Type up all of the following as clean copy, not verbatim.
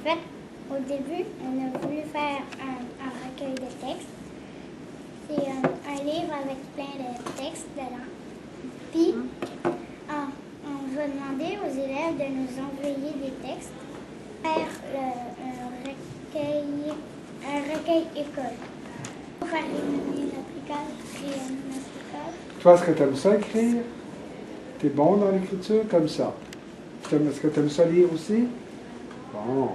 fait, au début, on a voulu faire un recueil de textes. C'est un livre avec plein de textes dedans. Puis, on va demander aux élèves de nous envoyer des textes, faire un recueil école. Pour faire réunir notre école, créer notre école. Toi, est-ce que tu aimes ça écrire? Tu es bon dans l'écriture comme ça? Est-ce que tu aimes ça lire aussi? Bon.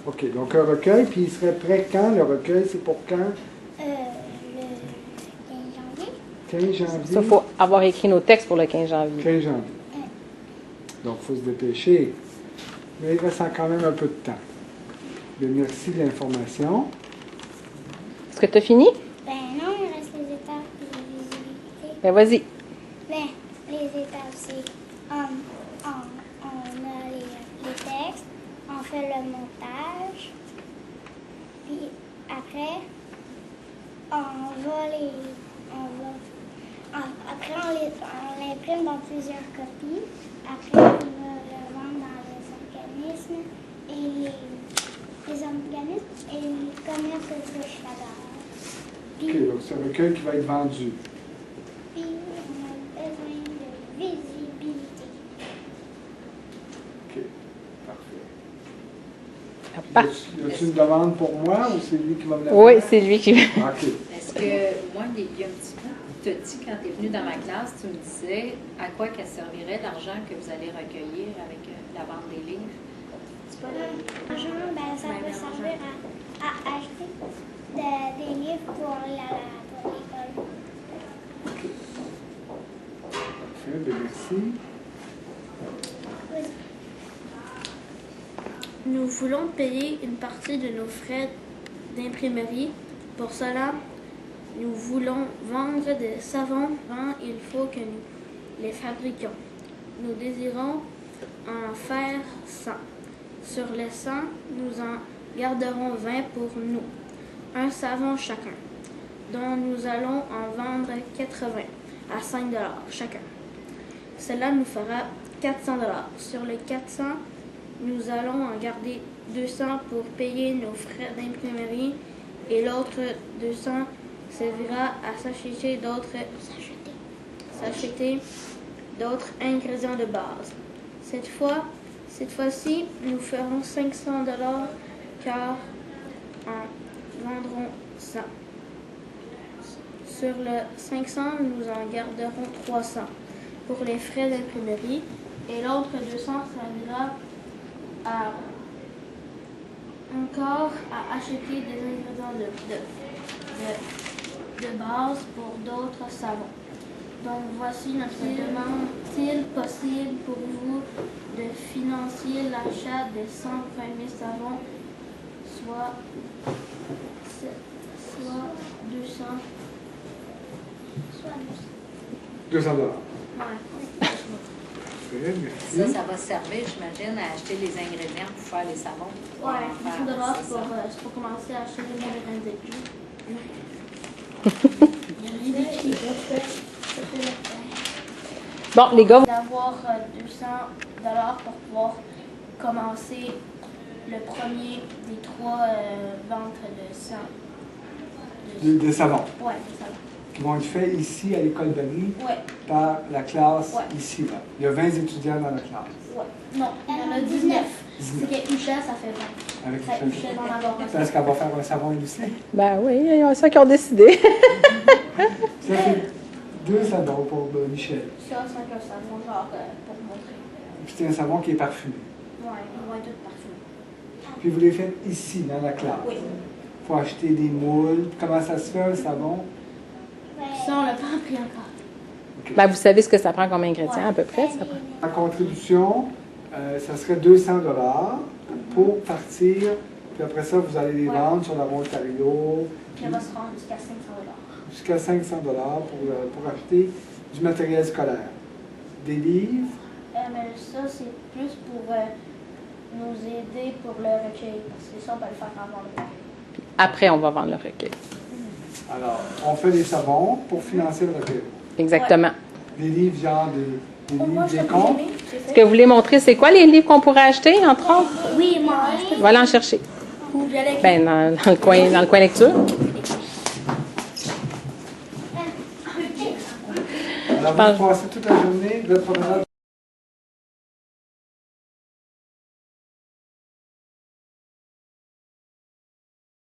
OK, donc un recueil, puis il serait prêt quand le recueil? C'est pour quand? Le 15 janvier. 15 janvier? Ça, il faut avoir écrit nos textes pour le 15 janvier. 15 janvier. Donc, il faut se dépêcher. Mais il reste quand même un peu de temps. Bien, merci de l'information. Est-ce que tu as fini? Ben non, il reste les étapes et les visibilités. Ben, vas-y. Ben, les étapes, c'est on a les textes, on fait le montage, puis après, après on l'imprime dans plusieurs copies. Après, on va le vendre dans les organismes et les commerces de Schlager. OK, donc c'est un recueil qui va être vendu. Puis, on a besoin de visibilité. OK, parfait. Parfait. Y a-t-il une demande pour moi ou c'est lui qui va me la faire? Oui, c'est lui qui... OK. Est-ce que, moi, il y a un petit peu, tu as dit, quand tu es venu dans ma classe, tu me disais à quoi qu'elle servirait l'argent que vous allez recueillir avec la vente des livres? C'est pas L'argent, ben, ça peut servir à acheter des livres pour l'école. Parfait, bien, merci. Nous voulons payer une partie de nos frais d'imprimerie. Pour cela, nous voulons vendre des savons. Il faut que nous les fabriquions. Nous désirons en faire 100. Sur les 100, nous en garderons 20 pour nous, un savon chacun, dont nous allons en vendre 80 à 5 $ chacun. Cela nous fera 400 $. Sur les 400, nous allons en garder 200 pour payer nos frais d'imprimerie et l'autre 200 servira à s'acheter d'autres ingrédients de base. Cette fois-ci, nous ferons 500 $ car en vendrons 100. Sur le 500, nous en garderons 300 pour les frais d'imprimerie et l'autre 200 servira encore à acheter des ingrédients de base pour d'autres savons. Donc voici notre demande. Est-il possible pour vous de financer l'achat des 120 000 savons, soit 200? Soit 200 $. Ouais. Parfait, merci. Ça va servir, j'imagine, à acheter les ingrédients pour faire les savons. Ouais, Pour 200 faire, $ c'est ça. pour commencer à acheter des ingrédients. Bon, les gars, D'avoir 200 $ pour pouvoir commencer le premier des 3 ventes de 100. Des savons Ouais, des savons. qui vont être faits ici à l'école Berry Ouais, par la classe Ouais. ici. Là. Il y a 20 étudiants dans la classe. ouais. Non, il y en a 19. 19. C'est qu'Uchel, ça fait 20. Avec Ça, Uchel va en avoir un. Est-ce qu'elle va faire un savon illustré? ben oui, il y a ça qui ont décidé. Ça fait 2 savons pour Michel. Ça, c'est un savon, genre, pour montrer. Puis c'est un savon qui est parfumé. Ouais, ils vont être tous parfumés. Puis vous les faites ici, dans la classe. Oui. Il faut acheter des moules. Comment ça se fait, un savon? Ça, on l'a pas appris encore. Ben, vous savez ce que ça prend comme ingrédient, à peu près. Ça prend. La contribution, ça serait 200 $ pour partir. Puis après ça, vous allez les Ouais. vendre sur la Ontario. Puis on va se rendre jusqu'à 500 $. Jusqu'à 500 $ pour acheter du matériel scolaire. Des livres. Mais ça, c'est plus pour nous aider pour le recueil. Parce que ça, on va le faire avant le temps. Après, on va vendre le recueil. Alors, on fait des savons pour financer le recueil. Exactement. Des livres, genre des Moi, livres, je des peux contes. aimer. Ce que vous voulez montrer, c'est quoi les livres qu'on pourrait acheter, entre autres? Oui, moi, je peux On va aller en chercher. vous y aller. Ben, dans le coin lecture. Alors, vous passez toute la journée, vous êtes promenade